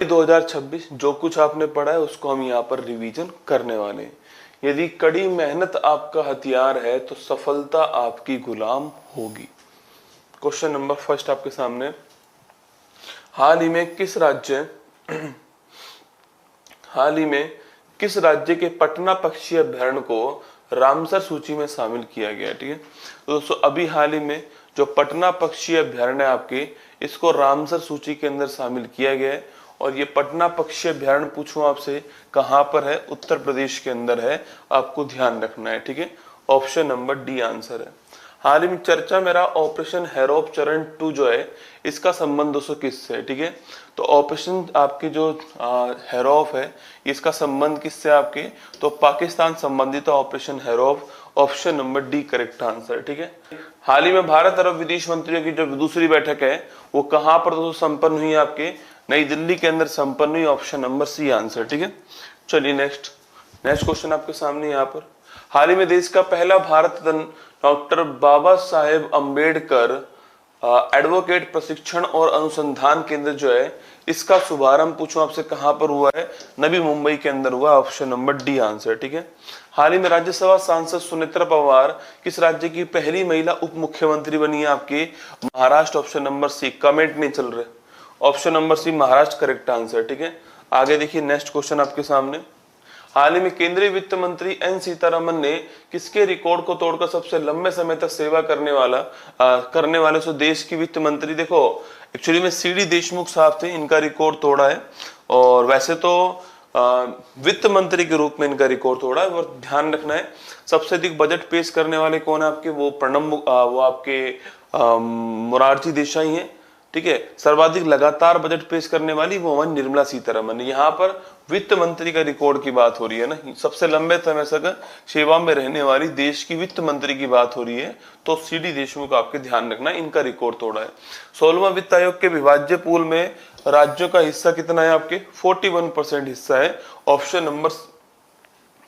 2026 जो कुछ आपने पढ़ा है उसको हम यहाँ पर रिवीजन करने वाले हैं। यदि कड़ी मेहनत आपका हथियार है तो सफलता आपकी गुलाम होगी। क्वेश्चन नंबर फर्स्ट आपके सामने, हाल ही में किस राज्य के पटना पक्षी अभ्यारण्य को रामसर सूची में शामिल किया गया? ठीक है, तो दोस्तों अभी हाल ही में जो पटना पक्षी अभ्यारण्य है आपके, इसको रामसर सूची के अंदर शामिल किया गया है। और ये पटना पक्षी अभ्यारण्य पूछूं आपसे कहां पर है? उत्तर प्रदेश के अंदर है, आपको ध्यान रखना है। ठीक है, ऑप्शन नंबर डी आंसर है। हाल ही में चर्चा में रहा ऑपरेशन हैरोप चरण 2 जो है, इसका संबंध दोस्तों किससे है? ठीक है, तो ऑपरेशन आपके जो हैरोप है, इसका संबंध किससे आपके? तो पाकिस्तान संबंधित operation Harop, option number D correct answer. ठीक है, हाल ही में भारत अरब विदेश मंत्रियों की जो दूसरी बैठक है वो कहां पर दोस्तों संपन्न हुई? आपके नई दिल्ली के अंदर संपन्न हुई, ऑप्शन नंबर सी आंसर। ठीक है, चलिए नेक्स्ट क्वेश्चन आपके सामने यहाँ पर, हाल ही में देश का पहला भारत रत्न डॉक्टर बाबा साहेब अम्बेडकर एडवोकेट प्रशिक्षण और अनुसंधान केंद्र जो है, इसका शुभारंभ पूछूं आपसे कहां पर हुआ है? नवी मुंबई के अंदर हुआ, ऑप्शन नंबर डी आंसर। ठीक है, हाल ही में राज्यसभा सांसद सुनेत्रा पवार किस राज्य की पहली महिला उप मुख्यमंत्री बनी है? आपके Maharashtra, option number C. Comment नहीं चल रहे, option number C Maharashtra correct answer. ठीक है, आगे देखिए नेक्स्ट क्वेश्चन आपके सामने, हाल ही में केंद्रीय वित्त मंत्री एन सीतारमन ने किसके रिकॉर्ड को तोड़कर सबसे लंबे समय तक सेवा करने वाले सो देश की वित्त मंत्री, देखो एक्चुअली में सीडी देशमुख साहब थे, इनका रिकॉर्ड तोड़ा है। और वैसे तो वित्त मंत्री के रूप में इनका रिकॉर्ड तोड़ा है। और ध्यान रखना है सबसे अधिक बजट पेश करने वाले कौन है आपके? वो आपके मोरारजी देसाई हैं। ठीक है, सर्वाधिक लगातार बजट पेश करने वाली वो निर्मला सीतारमन। यहाँ पर वित्त मंत्री का रिकॉर्ड की बात हो रही है ना, सबसे लंबे समय तक सेवा में रहने वाली देश की वित्त मंत्री की बात हो रही है, तो सीडी देशमुख आपके ध्यान रखना, इनका रिकॉर्ड तोड़ा है। 16वां वित्त आयोग के विभाज्य पूल में राज्यों का हिस्सा कितना है? आपके 41% हिस्सा है, option number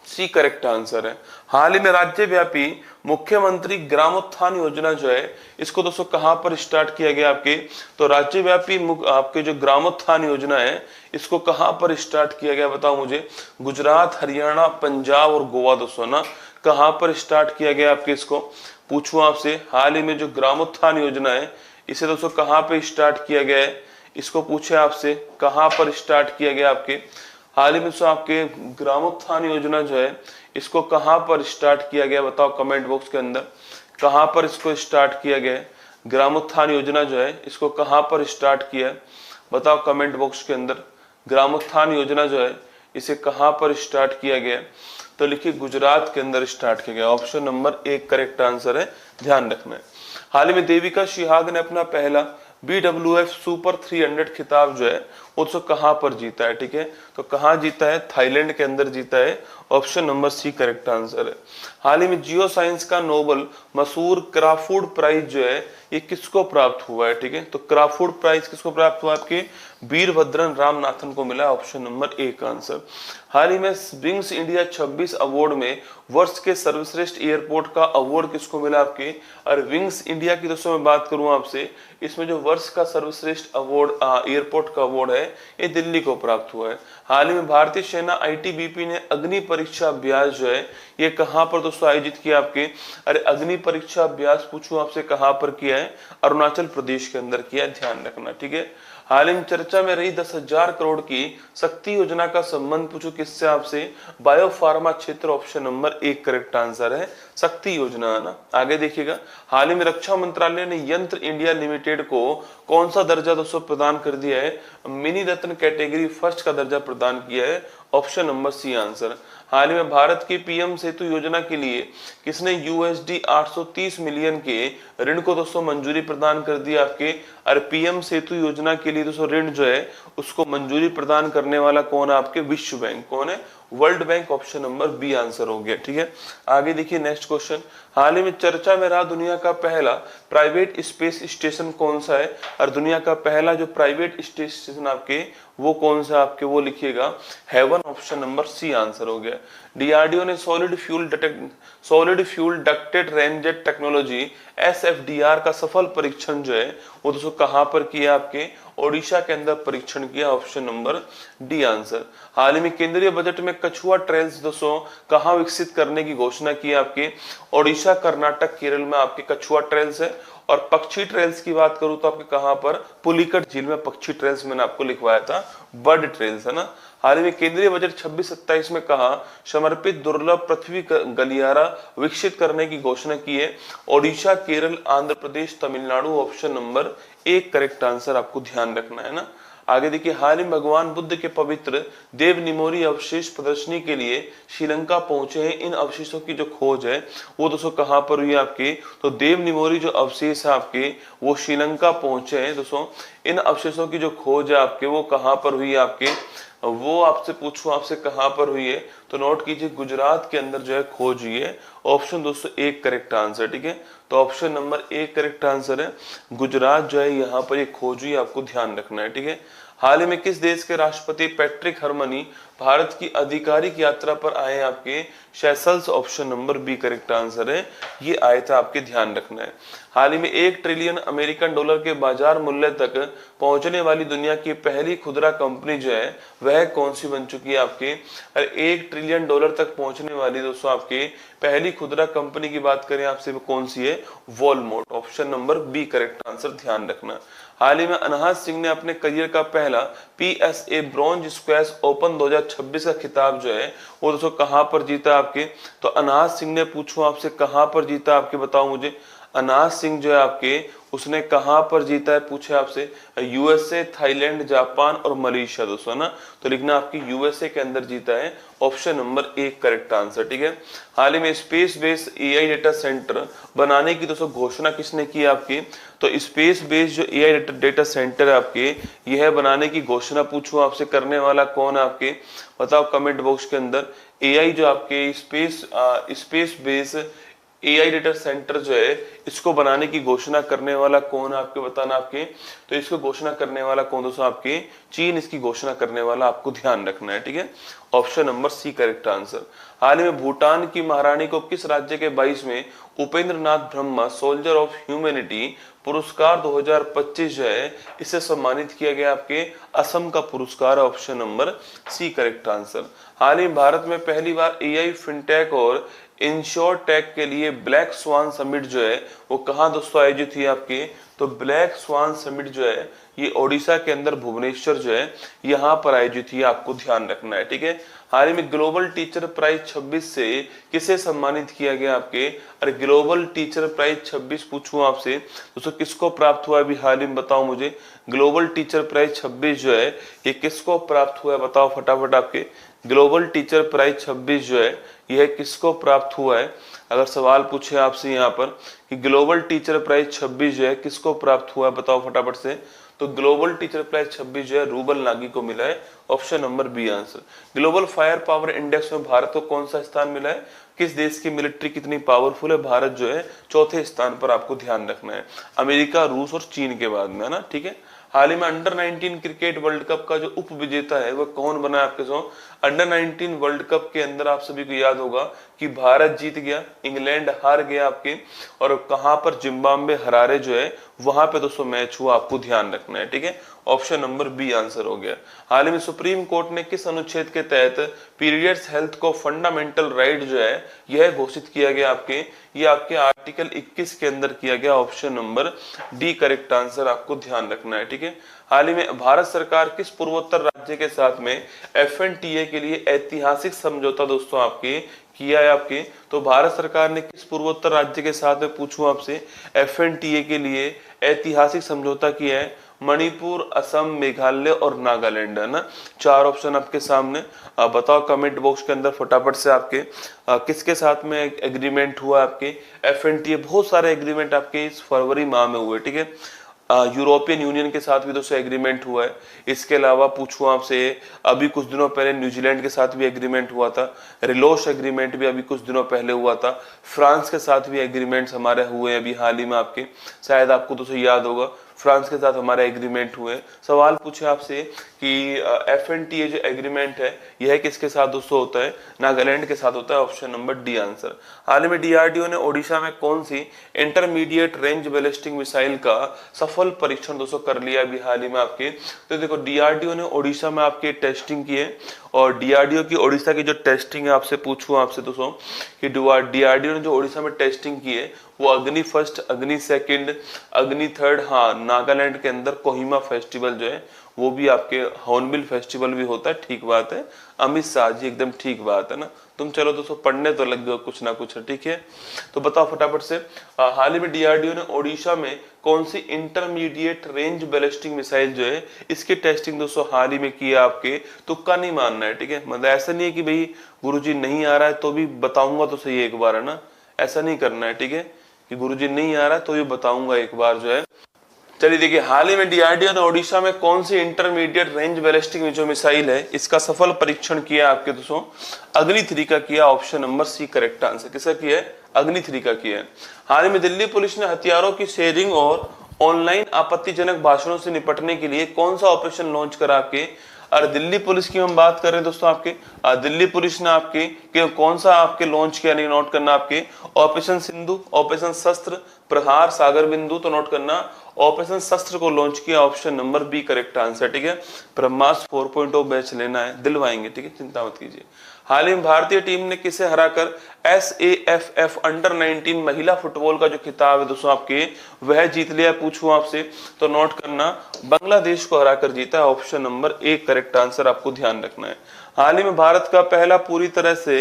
C correct answer है। हाल ही में राज्य व्यापी मुख्यमंत्री ग्रामोत्थान योजना जो है, इसको दोस्तों कहां पर स्टार्ट किया गया? आपके तो राज्य व्यापी आपके जो ग्रामोत्थान योजना है, इसको कहां पर स्टार्ट किया गया बताओ मुझे? गुजरात, हरियाणा, पंजाब और गोवा दोस्तों ना, कहां पर स्टार्ट किया गया आपके? इसको पूछूं आपसे, हाल ही में जो ग्रामोत्थान योजना है, इसे दोस्तों कहां पर स्टार्ट किया गया है? इसको पूछे आपसे कहां पर स्टार्ट किया गया आपके? हाल ही में आपके ग्रामोत्थान योजना जो है, इसको कहां पर स्टार्ट किया गया बताओ कमेंट बॉक्स के अंदर, कहां पर इसको स्टार्ट किया गया है? ग्रामोत्थान योजना जो है, इसको कहां पर स्टार्ट किया है बताओ कमेंट बॉक्स के अंदर। ग्रामोत्थान योजना जो है, इसे कहां पर स्टार्ट किया गया? तो लिखिए गुजरात के अंदर स्टार्ट किया गया, ऑप्शन नंबर एक करेक्ट आंसर है, ध्यान रखना है। हाल ही में देविका शिहाग ने अपना पहला BWF सुपर 300 खिताब जो है वो तो कहां पर जीता है? ठीक है, तो कहां जीता है? थाईलैंड के अंदर जीता है, option number C correct answer है। हाल ही में जियो साइंस का नोबल मशहूर क्राफोर्ड प्राइज जो है, ये किसको प्राप्त हुआ है? ठीक है, तो क्राफोर्ड प्राइज किसको प्राप्त हुआ? आपके वीरभद्रन रामनाथन को मिला, ऑप्शन नंबर ए का आंसर। हाल ही में विंग्स इंडिया 26 अवार्ड में वर्ष के सर्वश्रेष्ठ एयरपोर्ट का अवार्ड किसको मिला? आपके और विंग्स इंडिया की दोस्तों मैं बात करूं आपसे, इसमें जो वर्ष का सर्वश्रेष्ठ अवार्ड एयरपोर्ट का अवार्ड है, ये दिल्ली को प्राप्त हुआ है। हाल ही में भारतीय सेना ITBP ने अग्नि परीक्षा अभ्यास जो है, ये कहां पर दोस्तों आयोजित किया? आपके अरे अग्नि परीक्षा अभ्यास पूछूं आपसे कहां पर किया है? अरुणाचल प्रदेश के अंदर किया, ध्यान रखना। ठीक है, हाल ही में चर्चा में रही 10,000 करोड़ की शक्ति योजना का संबंध पूछो किससे आपसे? बायो फार्मा क्षेत्र, ऑप्शन नंबर एक करेक्ट आंसर है, शक्ति योजना है ना। आगे देखिएगा, हाल ही में रक्षा मंत्रालय ने यंत्र इंडिया लिमिटेड को कौन सा दर्जा दोस्तों प्रदान कर दिया है? मिनी रत्न कैटेगरी फर्स्ट का दर्जा प्रदान किया है, ऑप्शन नंबर सी आंसर। हाल ही में भारत की PM सेतु योजना के लिए किसने USD 830 मिलियन के ऋण को दोस्तों मंजूरी प्रदान कर दी? आपके और PM सेतु योजना के लिए दोस्तों ऋण जो है उसको मंजूरी प्रदान करने वाला कौन है? आपके विश्व बैंक। कौन है? World Bank, option number B answer हो गया। ठीक है, आगे देखिए नेक्स्ट क्वेश्चन, हाल ही में चर्चा में रहा दुनिया का पहला प्राइवेट स्पेस स्टेशन कौन सा है? और दुनिया का पहला जो प्राइवेट स्पेस स्टेशन आपके वो कौन सा आपके, वो लिखिएगा heaven, option number C answer हो गया। डीआरडीओ ने solid fuel ducted ramjet technology SFDR का सफल परीक्षण जो है वो दोस्तों कहां पर किया, आपके ओडिशा के अंदर परीक्षण किया, ऑप्शन नंबर डी आंसर। हाल ही में केंद्रीय बजट में कछुआ ट्रेल्स दोस्तों कहां विकसित करने की घोषणा की, आपके ओडिशा, कर्नाटक, केरल में आपके कछुआ ट्रेल्स है। और पक्षी ट्रेल्स की बात करूं तो आपके कहां पर, पुलिकट झील में पक्षी ट्रेल्स मैंने आपको लिखवाया था, बर्ड ट्रेल्स है ना। हाल ही में केंद्रीय बजट 26-27 में कहा समर्पित दुर्लभ पृथ्वी गलियारा विकसित करने की घोषणा की है, ओडिशा, केरल, आंध्र प्रदेश, तमिलनाडु, ऑप्शन नंबर एक करेक्ट आंसर आपको ध्यान रखना है ना। आगे देखिए, हाल ही भगवान बुद्ध के पवित्र देव निमोरी अवशेष प्रदर्शनी के लिए श्रीलंका पहुंचे हैं। इन अवशेषों की जो खोज है वो दोस्तों कहां पर हुई आपके, तो देव निमोरी जो अवशेष है आपके वो श्रीलंका पहुंचे हैं दोस्तों। इन अवशेषों की जो खोज है आपके वो कहां पर हुई है आपके, वो आपसे पूछूं आपसे कहां पर हुई है, तो नोट कीजिए गुजरात के अंदर जो है खोज हुई है, ऑप्शन दोस्तों एक करेक्ट आंसर, ठीक है। तो ऑप्शन नंबर एक करेक्ट आंसर है, गुजरात जो है यहाँ पर ये खोज हुई, आपको ध्यान रखना है, ठीक है। हाल ही में किस देश के राष्ट्रपति पैट्रिक हरमनी भारत की आधिकारिक यात्रा पर आए, आपके Seychelles, option number B correct answer है, ये आए थे, आपके ध्यान रखना है। हाल ही में 1 ट्रिलियन अमेरिकन डॉलर के बाजार मूल्य तक पहुंचने वाली दुनिया की पहली खुदरा कंपनी जो है वह कौन सी बन चुकी है आपके, 1 ट्रिलियन डॉलर तक पहुंचने वाली दोस्तों आपके पहली खुदरा कंपनी की बात करें आपसे, वो कौन सी है, Walmart, option number B correct answer, ध्यान रखना। हाल ही में अनहद सिंह ने अपने करियर का पहला पीएसए ब्रॉन्ज स्क्वैश ओपन 2026 का खिताब जो है वो दोस्तों कहां पर जीता आपके, तो अनहद सिंह ने पूछो आपसे कहां पर जीता आपके, बताओ मुझे। अनहद सिंह जो है आपके उसने कहां पर जीता है, पूछे आपसे, यूएसए, थाईलैंड, जापान और मलेशिया दोस्तों ना, तो लिखना आपकी यूएसए के अंदर जीता है, ऑप्शन नंबर एक करेक्ट आंसर, ठीक है। हाल ही में space based AI data centre बनाने की दोस्तों घोषणा किसने की आपकी, तो स्पेस बेस्ड जो एआई डेटा सेंटर है आपके यह बनाने की घोषणा पूछूं आपसे करने वाला कौन है आपके, बताओ कमेंट बॉक्स के अंदर। एआई जो आपके space based AI data centre जो है इसको बनाने की घोषणा करने वाला कौन है आपके, बताना आपके, तो इसको घोषणा करने वाला कौन दोस्तों आपके, चीन इसकी घोषणा करने वाला, आपको ध्यान रखना है, ठीक है, option number C correct answer. हाल ही में भूटान की महारानी को किस राज्य के 22वें Upendra Nath Brahma soldier of humanity पुरस्कार 2025 जो है इससे सम्मानित किया गया, आपके असम का पुरस्कार, option number C correct answer. हाल ही भारत में पहली बार एआई, फिनटेक और इंश्योरटेक के लिए ब्लैक स्वान समिट जो है वो कहां दोस्तों आयोजित हुई आपके, तो ब्लैक स्वान समिट जो है ये ओडिशा के अंदर भुवनेश्वर जो है यहाँ पर आयोजित हुई, आपको ध्यान रखना है, ठीक है। हाल ही में ग्लोबल टीचर प्राइज 26 से किसे सम्मानित किया गया आपके, अरे ग्लोबल टीचर प्राइज 26 पूछूं आपसे दोस्तों किसको प्राप्त हुआ अभी हाल ही में, बताओ मुझे। ग्लोबल टीचर प्राइज 26 जो है ये किसको प्राप्त हुआ है, बताओ फटाफट आपके। ग्लोबल टीचर प्राइज 26 जो है यह किसको प्राप्त हुआ है, अगर सवाल पूछे आपसे यहाँ पर कि ग्लोबल टीचर प्राइज 26 जो है किसको प्राप्त हुआ है, बताओ फटाफट से। तो ग्लोबल टीचर प्राइज 26 जो है रूबल नागी को मिला है, option number B answer. Global fire power index में भारत को कौन सा स्थान मिला है, किस देश की मिलिट्री कितनी पावरफुल है, भारत जो है चौथे स्थान पर, आपको ध्यान रखना है, अमेरिका, रूस और चीन के बाद में, है ना, ठीक है। हाल ही में अंडर 19 क्रिकेट वर्ल्ड कप का जो उप विजेता है वह कौन बना है आपके सो, अंडर 19 वर्ल्ड कप के अंदर आप सभी को याद होगा कि भारत जीत गया, इंग्लैंड हार गया आपके, और कहां पर, जिम्बाब्वे हरारे जो है वहां पे दोस्तों मैच हुआ, आपको ध्यान रखना है, ठीक है, ऑप्शन नंबर बी आंसर हो गया। हाल ही में सुप्रीम कोर्ट ने किस अनुच्छेद के तहत पीरियड्स हेल्थ को फंडामेंटल राइट जो है यह घोषित किया गया आपके, ये आपके आर्टिकल 21 के अंदर किया गया, option number D correct answer, आपको ध्यान रखना है, ठीक है। हाल ही में भारत सरकार किस पूर्वोत्तर राज्य के साथ में एफएनटीए के लिए ऐतिहासिक समझौता दोस्तों आपके किया है आपके, तो भारत सरकार ने किस पूर्वोत्तर राज्य के साथ में पूछूं आपसे एफएनटीए के लिए ऐतिहासिक समझौता किया है, मणिपुर, असम, मेघालय और नागालैंड, है ना, चार ऑप्शन आपके सामने। बताओ कमेंट बॉक्स के अंदर फटाफट से आपके किसके साथ में एग्रीमेंट हुआ आपके एफएनटीए, बहुत सारे एग्रीमेंट आपके इस फरवरी माह में हुए, ठीक है। यूरोपियन यूनियन के साथ भी दोस्तों एग्रीमेंट हुआ है, इसके अलावा पूछूं आपसे अभी कुछ दिनों पहले न्यूजीलैंड के साथ भी एग्रीमेंट हुआ था, रिलोश एग्रीमेंट भी अभी कुछ दिनों पहले हुआ था, फ्रांस के साथ भी एग्रीमेंट्स हमारे हुए अभी हाल ही में आपके, शायद आपको दोस्तों याद होगा फ्रांस के साथ हमारे एग्रीमेंट हुए। सवाल पूछे आपसे कि FNTA जो एग्रीमेंट है यह किसके साथ दोस्तों होता है, नागालैंड के साथ होता है, ऑप्शन नंबर डी आंसर। हाल ही में DRDO ने ओडिशा में कौन सी इंटरमीडिएट रेंज बैलिस्टिक मिसाइल का सफल परीक्षण दोस्तों कर लिया अभी हाल ही में आपके। तो देखो DRDO ने ओडिशा में आपके टेस्टिंग की है, और DRDO की ओडिशा की जो टेस्टिंग है आपसे पूछूं आपसे दोस्तों कि DRDO ने जो ओडिशा में टेस्टिंग की है वो अग्नि फर्स्ट, अग्नि सेकंड, अग्नि थर्ड, हाँ नागालैंड के अंदर कोहिमा फेस्टिवल जो है वो भी आपके हॉर्नबिल फेस्टिवल भी होता है, ठीक बात है अमित शाह जी, एकदम ठीक बात है ना। तुम चलो दोस्तों पढ़ने तो लग गए कुछ ना कुछ, ठीक है। तो बताओ फटाफट से, हाल ही में DRDO ने ओडिशा में कौन सी इंटरमीडिएट रेंज बैलिस्टिक मिसाइल जो है इसकी टेस्टिंग दोस्तों हाल ही में की है आपके। तुक्का नहीं मानना है, ठीक है, मतलब ऐसा नहीं है कि भाई गुरुजी नहीं आ रहा है तो भी बताऊंगा तो सही एक बार, है ना, ऐसा नहीं करना है, ठीक है, कि गुरुजी नहीं आ रहा है तो भी बताऊंगा एक बार जो है। चलिए देखिए, हाल ही में DRDO ने ओडिशा में कौन सी इंटरमीडिएट रेंज बैलिस्टिक जो मिसाइल है इसका सफल परीक्षण किया आपके दोस्तों, अग्नि 3 का किया, option number C correct answer. किसका किया है, अग्नि 3 का किया है। हाल ही में दिल्ली पुलिस ने हथियारों की शेयरिंग और ऑनलाइन आपत्तिजनक भाषणों से निपटने के लिए कौन सा ऑपरेशन लॉन्च करा आपके। और दिल्ली पुलिस की हम बात कर रहे हैं दोस्तों आपके, दिल्ली पुलिस ने आपके कौन सा आपके लॉन्च किया, नहीं नोट करना आपके, ऑपरेशन सिंधु, ऑपरेशन शस्त्र, प्रहार, सागर बिंदु, तो नोट करना ऑपरेशन शस्त्र को लॉन्च किया, option number B correct answer, ठीक है। ब्रह्मास्त्र 4.0 बैच लेना है, दिलवाएंगे, ठीक है, चिंता मत कीजिए। हाल ही में भारतीय टीम ने किसे हराकर SAFF अंडर 19 महिला फुटबॉल का जो खिताब है दोस्तों आपके वह जीत लिया, पूछूं आपसे तो नोट करना बांग्लादेश को हराकर जीता है, option number A correct answer आपको ध्यान रखना है। हाल ही में भारत का पहला पूरी तरह से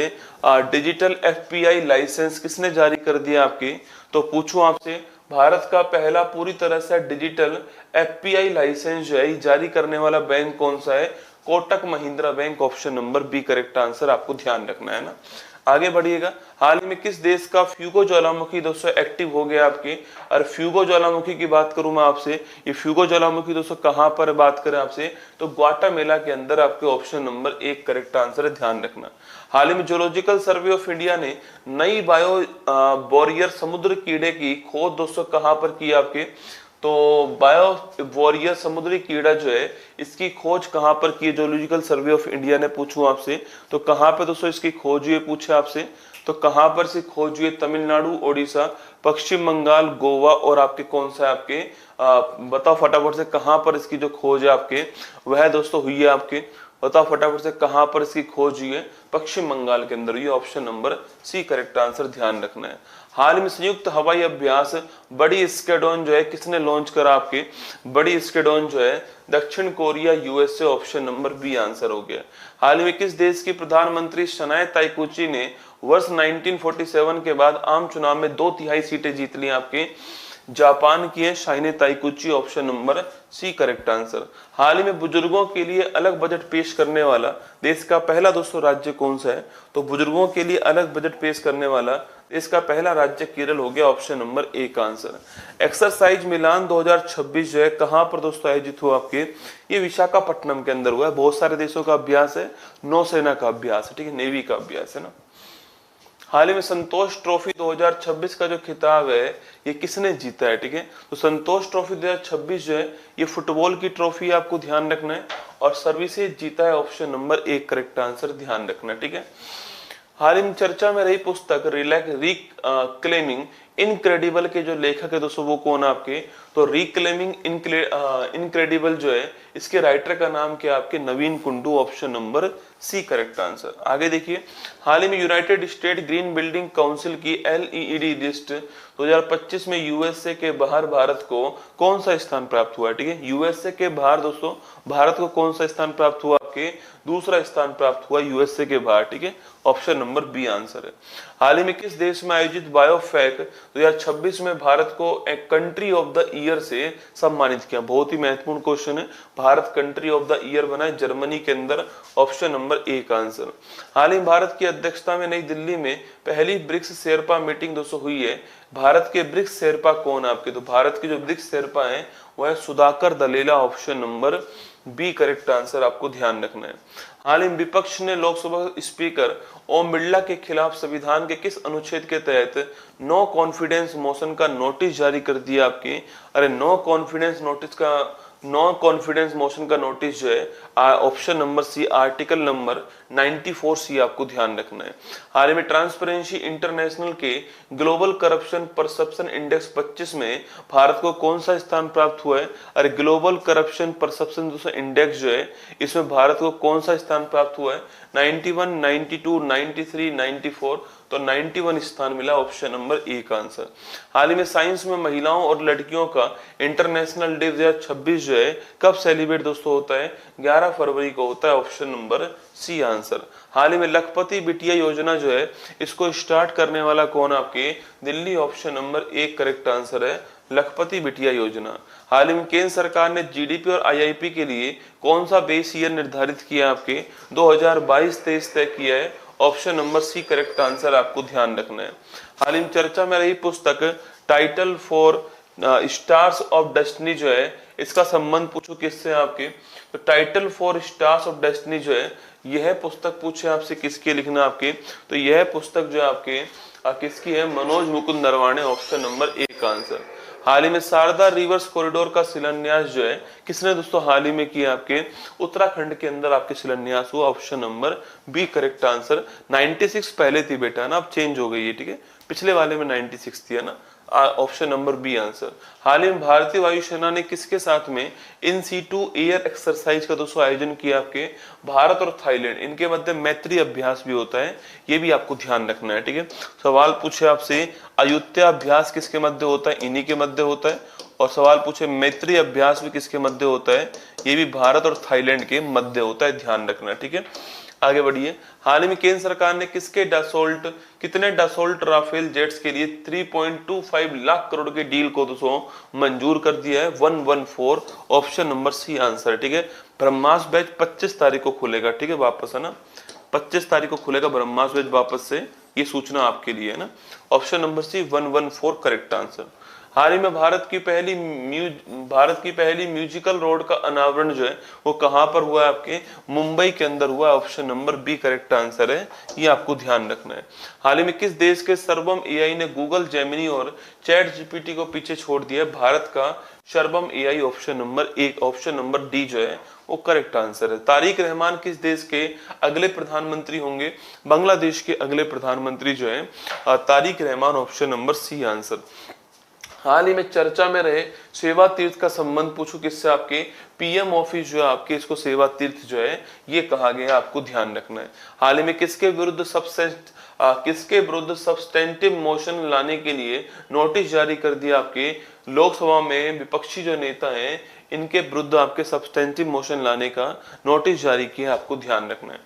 डिजिटल FPI लाइसेंस किसने जारी कर दिया आपके, तो पूछूं आपसे भारत का पहला पूरी तरह से डिजिटल FPI लाइसेंस जो है जारी करने वाला बैंक कौन सा है, Kotak Mahindra bank, option number B correct answer आपको ध्यान रखना है ना। आगे बढ़िएगा, हाल ही में किस देश का फ्यूगो ज्वालामुखी दोस्तों एक्टिव हो गया आपके। और फ्यूगो ज्वालामुखी की बात करूं मैं आपसे, ये फ्यूगो ज्वालामुखी दोस्तों कहां पर बात करें आपसे, तो ग्वाटामेला के अंदर आपके, ऑप्शन नंबर एक करेक्ट आंसर है, ध्यान रखना। हाल ही में जूलॉजिकल सर्वे ऑफ इंडिया ने नई बायो वॉरियर समुद्र कीड़े की खोज दोस्तों कहां पर की आपके, तो बायो वॉरियर समुद्री कीड़ा जो है इसकी खोज कहां पर की, जूलॉजिकल सर्वे ऑफ इंडिया ने, पूछूं आपसे तो कहां पे दोस्तों इसकी खोज हुई, पूछे आपसे तो कहां पर से खोज हुई, तमिलनाडु, ओडिशा, पश्चिम बंगाल, गोवा और आपके कौन सा है आपके, बताओ फटाफट से कहां पर इसकी जो खोज है आपके वह दोस्तों हुई है आपके, बताओ फटाफट से कहां पर इसकी खोज हुई है, पश्चिम बंगाल के अंदर, ये option number C correct answer ध्यान रखना है। हाल में संयुक्त हवाई अभ्यास बड़ी स्क्वाड्रन जो है किसने लॉन्च करा आपके, बड़ी स्क्वाड्रन जो है दक्षिण Korea, USA, option number B answer हो गया। हाल ही में किस देश की प्रधानमंत्री शनाए ताइकुची ने वर्ष 1947 के बाद आम चुनाव में 2/3 सीटें जीत ली आपके, जापान की है Sanae Takaichi, option number C correct answer. हाल ही में बुजुर्गों के लिए अलग बजट पेश करने वाला देश का पहला दोस्तों राज्य कौन सा है, तो बुजुर्गों के लिए अलग बजट पेश करने वाला देश का पहला राज्य केरल हो गया, ऑप्शन नंबर ए का आंसर। एक्सरसाइज मिलान 2026 जो है कहां पर दोस्तों आयोजित हुआ आपके, ये विशाखापट्टनम के अंदर हुआ है। बहुत सारे देशों का अभ्यास है, नौसेना का अभ्यास है, ठीक है, नेवी का अभ्यास है ना। हाल ही में संतोष ट्रॉफी 2026 का जो खिताब है ये किसने जीता है, ठीक है, तो संतोष ट्रॉफी 2026 जो है ये फुटबॉल की ट्रॉफी है, आपको ध्यान रखना है, और सर्विसेज जीता है, ऑप्शन नंबर एक करेक्ट आंसर ध्यान रखना है, ठीक है। हाल ही में चर्चा में रही पुस्तक रिक्लेमिंग इनक्रेडिबल के जो लेखक है दोस्तों वो कौन आपके, तो रिक्लेमिंग इनक्रेडिबल जो है इसके राइटर का नाम क्या आपके, Naveen Kundu, option number C correct answer. आगे देखिए, हाल ही में United State Green Building Council की LED लिस्ट 2025 में USA के बाहर भारत को कौन सा स्थान प्राप्त हुआ है, ठीक है, USA के बाहर दोस्तों भारत को कौन सा स्थान प्राप्त हुआ आपके, दूसरा स्थान प्राप्त हुआ USA के बाहर, ठीक है, ऑप्शन नंबर बी आंसर है। हाल ही में किस देश में आयोजित बायोफेक 2026 में भारत को एक कंट्री ऑफ द ईयर से सम्मानित किया, बहुत ही महत्वपूर्ण क्वेश्चन है, Bharat country of the year बना है जर्मनी के अंदर, ऑप्शन नंबर ए का आंसर। हाल ही में भारत की अध्यक्षता में नई दिल्ली में पहली ब्रिक्स शेरपा मीटिंग दोस्तों हुई है, भारत के ब्रिक्स शेरपा कौन आपके, तो भारत के जो ब्रिक्स शेरपा हैं वह है Sudhakar Dalela, option number B correct answer, आपको ध्यान रखना है। हाल ही में विपक्ष ने लोकसभा स्पीकर ओम बिरला के खिलाफ संविधान के किस अनुच्छेद के तहत नो कॉन्फिडेंस मोशन का नोटिस जारी कर दिया आपके? अरे नो कॉन्फिडेंस मोशन का नोटिस जो है option number C article number 94 C, आपको ध्यान रखना है। हाल ही में ट्रांसपेरेंसी इंटरनेशनल के ग्लोबल करप्शन परसेप्शन इंडेक्स 25 में भारत को कौन सा स्थान प्राप्त हुआ है? अरे ग्लोबल करप्शन परसेप्शन इंडेक्स जो है इसमें भारत को कौन सा स्थान प्राप्त हुआ है? 91, 92, 93, 94, तो 91 स्थान मिला, ऑप्शन नंबर ए का आंसर। हाल ही में साइंस में महिलाओं और लड़कियों का इंटरनेशनल डे 2026 जो है कब सेलिब्रेट दोस्तों होता है? 11 फरवरी को होता है, ऑप्शन नंबर सी आंसर। हाल ही में लखपति बिटिया योजना जो है इसको स्टार्ट करने वाला कौन आपके? Delhi, option number A correct answer है, लखपति बिटिया योजना। हाल ही में केंद्र सरकार ने जीडीपी और आईआईपी के लिए कौन सा बेस ईयर निर्धारित किया आपके? 2022-23 तय किया है, option number C correct answer, आपको ध्यान रखना है। हाल ही में चर्चा में रही पुस्तक title for stars of destiny जो है इसका संबंध पूछो किससे आपके? तो title for stars of destiny जो है यह पुस्तक पूछे आपसे किसके लिखना आपके? तो यह पुस्तक जो है आपके किसकी है? Manoj Mukund Naravane, option number A का आंसर। हाल ही में शारदा रिवर्स कॉरिडोर का शिलान्यास जो है किसने दोस्तों हाल ही में किया आपके? उत्तराखंड के अंदर आपके शिलान्यास हुआ, option number B correct answer. 96 पहले थी बेटा ना, अब चेंज हो गई है, ठीक है, पिछले वाले में 96 थी है ना, ऑप्शन नंबर बी आंसर। हाल ही में भारतीय वायुसेना ने किसके साथ में इन सीटू एयर एक्सरसाइज का दोस्तों आयोजन किया आपके? भारत और थाईलैंड, इनके मध्य मैत्री अभ्यास भी होता है, ये भी आपको ध्यान रखना है, ठीक है। सवाल पूछे आपसे अयुत्या अभ्यास किसके मध्य होता है? इन्हीं के मध्य होता है। और सवाल पूछे मैत्री अभ्यास भी किसके मध्य होता है? ये भी भारत और थाईलैंड के मध्य होता है, ध्यान रखना, ठीक है। आगे बढ़िए। हाल ही में केंद्र सरकार ने कितने डसोल्ट राफेल जेट्स के लिए 3.25 लाख करोड़ के डील को दोस्तों मंजूर कर दिया है? 114, ऑप्शन नंबर सी आंसर, ठीक है। ब्रह्मास बैच 25 तारीख को खुलेगा, ठीक है, वापस है ना, 25 तारीख को खुलेगा ब्रह्मास बैच वापस से, ये सूचना आपके लिए है ना, option number C 114 correct answer. हाल ही में भारत की पहली म्यूजिकल रोड का अनावरण जो है वो कहां पर हुआ है आपके? मुंबई के अंदर हुआ है, option number B correct answer है, ये आपको ध्यान रखना है। हाल ही में किस देश के सर्वम एआई ने गूगल जेमिनी और चैट जीपीटी को पीछे छोड़ दिया? भारत का सर्वम एआई, ऑप्शन नंबर डी जो है वो करेक्ट आंसर है। तारिक रहमान किस देश के अगले प्रधानमंत्री होंगे? बांग्लादेश के अगले प्रधानमंत्री जो है Tarique Rahman, option number C answer. हाल ही में चर्चा में रहे सेवा तीर्थ का संबंध पूछो किससे आपके? पीएम ऑफिस जो है आपके, इसको सेवा तीर्थ जो है ये कहा गया, आपको ध्यान रखना है। हाल ही में किसके विरुद्ध सब्सटेंटिव मोशन लाने के लिए नोटिस जारी कर दिया आपके? लोकसभा में विपक्षी जो नेता हैं इनके विरुद्ध आपके सब्सटेंटिव मोशन लाने का नोटिस जारी किया, आपको ध्यान रखना है।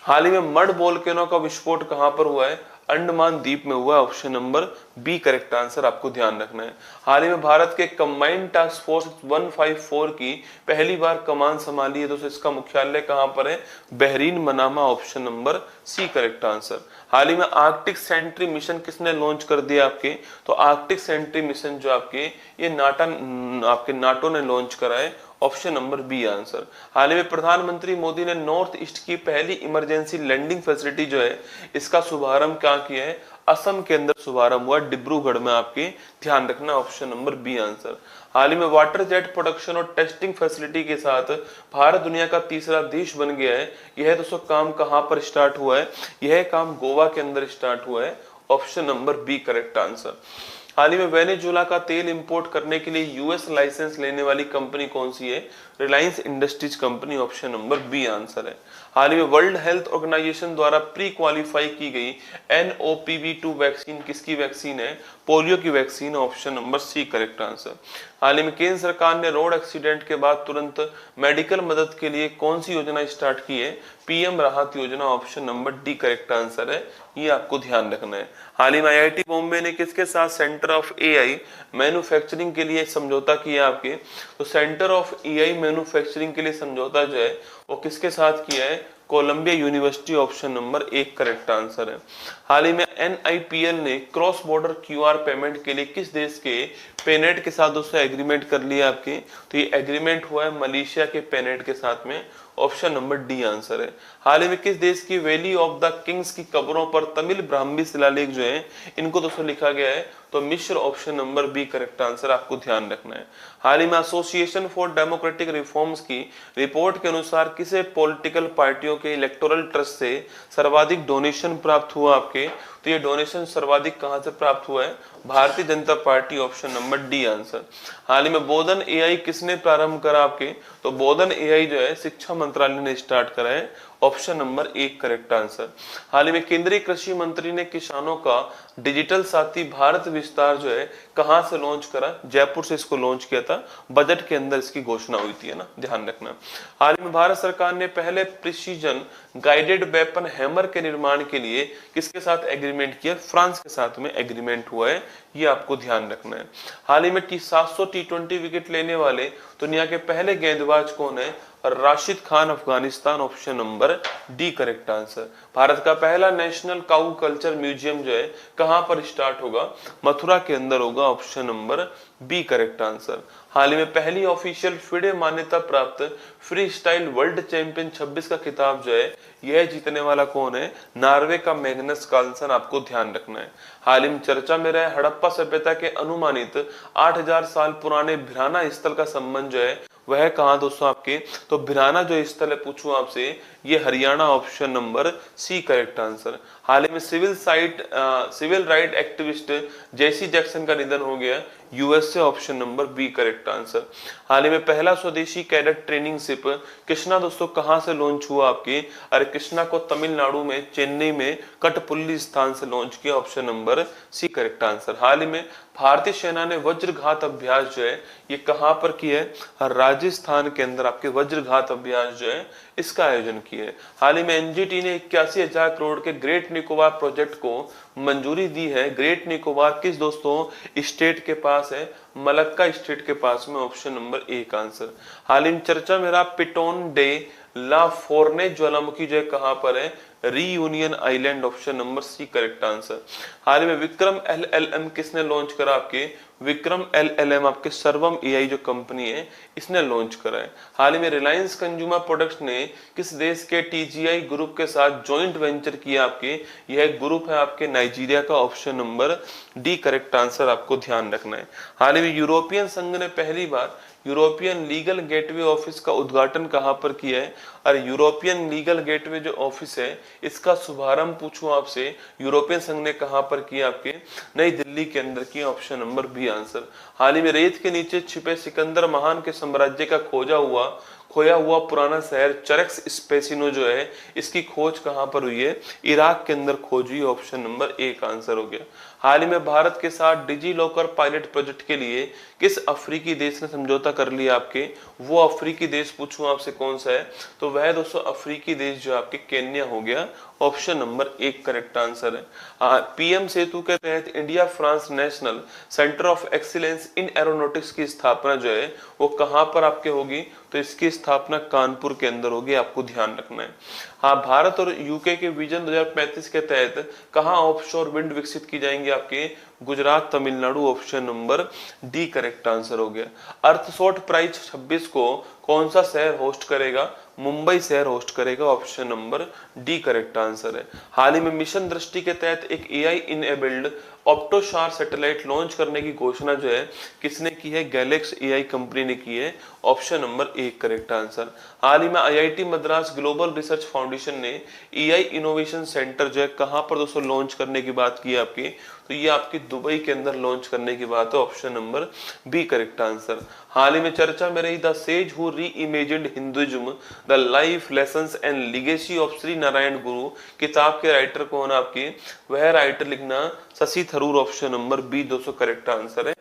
हाल ही में मड वोल्केनो का विस्फोट कहां पर हुआ है? अंडमान द्वीप में हुआ, option number B correct answer, आपको ध्यान रखना है। हाल ही में भारत के कंबाइंड टास्क फोर्स 154 की पहली बार कमान संभाली है, तो इसका मुख्यालय कहां पर है? Bahrain Manama, option number C correct answer. हाल ही में आर्कटिक सेंट्री मिशन किसने लॉन्च कर दिया आपके? तो आर्कटिक सेंट्री मिशन जो आपके ये नाटो ने लॉन्च करा है, ऑप्शन नंबर बी आंसर। हाल ही में प्रधानमंत्री मोदी ने नॉर्थ ईस्ट की पहली इमरजेंसी लैंडिंग फैसिलिटी जो है इसका शुभारंभ क्या किया है? असम के अंदर शुभारंभ हुआ, डिब्रूगढ़ में, आपके ध्यान रखना, ऑप्शन नंबर बी आंसर। हाल ही में वाटर जेट प्रोडक्शन और टेस्टिंग फैसिलिटी के साथ भारत दुनिया का तीसरा देश बन गया है। यह दोस्तों काम कहां पर स्टार्ट हुआ है? यह काम गोवा के अंदर स्टार्ट हुआ है, option number B correct answer. हाल ही में वेनेजुएला का तेल इंपोर्ट करने के लिए यूएस लाइसेंस लेने वाली कंपनी कौन सी है? Reliance Industries company, option number B answer है। हाल ही में वर्ल्ड हेल्थ ऑर्गेनाइजेशन द्वारा प्री क्वालिफाई की गई NOPV2 वैक्सीन किसकी वैक्सीन है? पोलियो की vaccine, option number C correct answer. हाल ही में केंद्र सरकार ने रोड एक्सीडेंट के बाद तुरंत मेडिकल मदद के लिए कौन सी योजना स्टार्ट की है? पीएम राहत योजना, option number D correct answer है, ये आपको ध्यान रखना है। हाल ही में IIT बॉम्बे ने किसके साथ सेंटर ऑफ AI मैन्युफैक्चरिंग के लिए समझौता किया आपके? तो सेंटर ऑफ AI मैन्युफैक्चरिंग के लिए समझौता जो है वो किसके साथ किया है? Columbia University, option number 1 correct answer है। हाल ही में NIPL ने क्रॉस बॉर्डर QR पेमेंट के लिए किस देश के पेनेट के साथ दोस्तों एग्रीमेंट कर लिया आपके? तो ये एग्रीमेंट हुआ है मलेशिया के पेनेट के साथ में, ऑप्शन नंबर डी आंसर है। हाल ही में किस देश की वैली ऑफ द किंग्स की कब्रों पर तमिल ब्राह्मी शिलालेख जो है इनको दोस्तों लिखा गया है? तो मिस्र, option number B correct answer, आपको ध्यान रखना है। हाल ही में एसोसिएशन फॉर डेमोक्रेटिक रिफॉर्म्स की रिपोर्ट के अनुसार किसे पॉलिटिकल पार्टियों के इलेक्टोरल ट्रस्ट से सर्वाधिक डोनेशन प्राप्त हुआ आपके? तो ये डोनेशन सर्वाधिक कहां से प्राप्त हुआ है? Bharatiya Janata party, option number D answer. हाल ही में बोधन AI किसने प्रारंभ करा आपके? तो बोधन AI जो है शिक्षा मंत्रालय ने स्टार्ट करा है, ऑप्शन नंबर 1 करेक्ट आंसर। हाल ही में केंद्रीय कृषि मंत्री ने किसानों का डिजिटल साथी भारत विस्तार जो है कहां से लॉन्च करा? जयपुर से इसको लॉन्च किया था, बजट के अंदर इसकी घोषणा हुई थी, है ना, ध्यान रखना। हाल ही में भारत सरकार ने पहले प्रिसीजन गाइडेड वेपन हैमर के निर्माण के लिए किसके साथ एग्रीमेंट किया? फ्रांस के साथ में एग्रीमेंट हुआ है, ये आपको ध्यान रखना है। हाल ही में 700 T20 विकेट लेने वाले दुनिया के पहले गेंदबाज कौन है? Rashid Khan, Afghanistan, option number D correct answer. Bharat का पहला नेशनल काऊ कल्चर म्यूजियम जो है कहां पर स्टार्ट होगा? मथुरा के अंदर होगा, option number B correct answer. हाल ही में पहली ऑफिशियल FIDE मान्यता प्राप्त फ्री स्टाइल वर्ल्ड चैंपियन 26 का खिताब जो है यह जीतने वाला कौन है? नॉर्वे का मैग्नस कार्लसन, आपको ध्यान रखना है। हाल ही में चर्चा में रहे हड़प्पा सभ्यता के अनुमानित 8000 साल पुराने भिराना स्थल का संबंध जो है वह कहां दोस्तों आपके? तो भिराना जो स्थल है पूछूं आपसे, ये Haryana, option number C correct answer. हाल ही में civil right activist Jesse Jackson का निधन हो गया, USA, option number B correct answer. हाल ही में पहला स्वदेशी कैडेट ट्रेनिंग शिप कृष्णा दोस्तों कहां से लॉन्च हुआ आपके? अरे कृष्णा को तमिलनाडु में चेन्नई में कटपुल्ली स्थान से लॉन्च किया, option number C correct answer. हाल ही में भारतीय सेना ने वज्रघात अभ्यास जो है ये कहां पर किया है? राजस्थान के अंदर आपके वज्रघात अभ्यास जो है इसका आयोजन किया है। हाल ही में NGT ने 81,000 करोड़ के ग्रेट निकोबार प्रोजेक्ट को मंजूरी दी है। ग्रेट निकोबार किस दोस्तों स्टेट के पास है? मलक्का स्टेट के पास में, ऑप्शन नंबर 1 आंसर। हाल ही में चर्चा में रहा पिटोन डे ला फोर्ने ज्वालामुखी जो है कहां पर है? Reunion Island, option number C correct answer. हाल ही में विक्रम LLM किसने लॉन्च करा आपके? विक्रम LLM आपके सर्वम AI जो कंपनी है इसने लॉन्च करा है। हाल ही में रिलायंस कंज्यूमर प्रोडक्ट्स ने किस देश के TGI ग्रुप के साथ जॉइंट वेंचर किया आपके? यह ग्रुप है आपके नाइजीरिया का, option number D correct answer, आपको ध्यान रखना है। हाल ही में यूरोपियन संघ ने पहली बार यूरोपियन लीगल गेटवे ऑफिस का उद्घाटन कहां पर किया है? और यूरोपियन लीगल गेटवे जो ऑफिस है इसका शुभारंभ पूछूं आपसे, यूरोपियन संघ ने कहां पर किया आपके? नई दिल्ली के अंदर किया, ऑप्शन नंबर बी आंसर। हाल ही में रेत के नीचे छिपे सिकंदर महान के साम्राज्य का खोया हुआ पुराना शहर चरक्स स्पेसिनो जो है इसकी खोज कहां पर हुई है? इराक के अंदर खोज हुई, ऑप्शन नंबर 1 आंसर हो गया। हाल ही में भारत के साथ डिजी लॉकर पायलट प्रोजेक्ट के लिए किस अफ्रीकी देश ने समझौता कर लिया आपके? वो अफ्रीकी देश पूछूं आपसे कौन सा है? तो वह दोस्तों अफ्रीकी देश जो आपके केन्या हो गया, ऑप्शन नंबर 1 करेक्ट आंसर है। PM सेतु के तहत India France national centre of excellence in aeronautics की स्थापना जो है वो कहां पर आपके होगी? तो इसकी स्थापना कानपुर के अंदर होगी, आपको ध्यान रखना है। हाँ, भारत और UK के विजन 2035 के तहत कहां ऑफशोर विंड विकसित की जाएंगी आपके? Gujarat, Tamil Nadu, option number D correct answer हो गया। अर्थशॉर्ट प्राइज 26 को कौन सा शहर होस्ट करेगा? मुंबई शहर होस्ट करेगा, option number D correct answer है। हाल ही में मिशन दृष्टि के तहत एक AI इनेबल्ड ऑप्टोसार सैटेलाइट लॉन्च करने की घोषणा जो है किसने की है? गैलेक्स AI कंपनी ने की है, ऑप्शन नंबर 1 करेक्ट आंसर। हाल ही में IIT Madras global research foundation ने AI इनोवेशन सेंटर जो है कहां पर दोस्तों लॉन्च करने की बात की है आपकी? तो ये आपकी दुबई के अंदर लॉन्च करने की बात है, option number B correct answer. हाल ही में चर्चा में रही the sage who reimagined Hinduism the life lessons and legacy of Shri Narayana Guru किताब के राइटर कौन आपकी? वह राइटर लिखना Shashi Tharoor, option number B 200 correct answer है।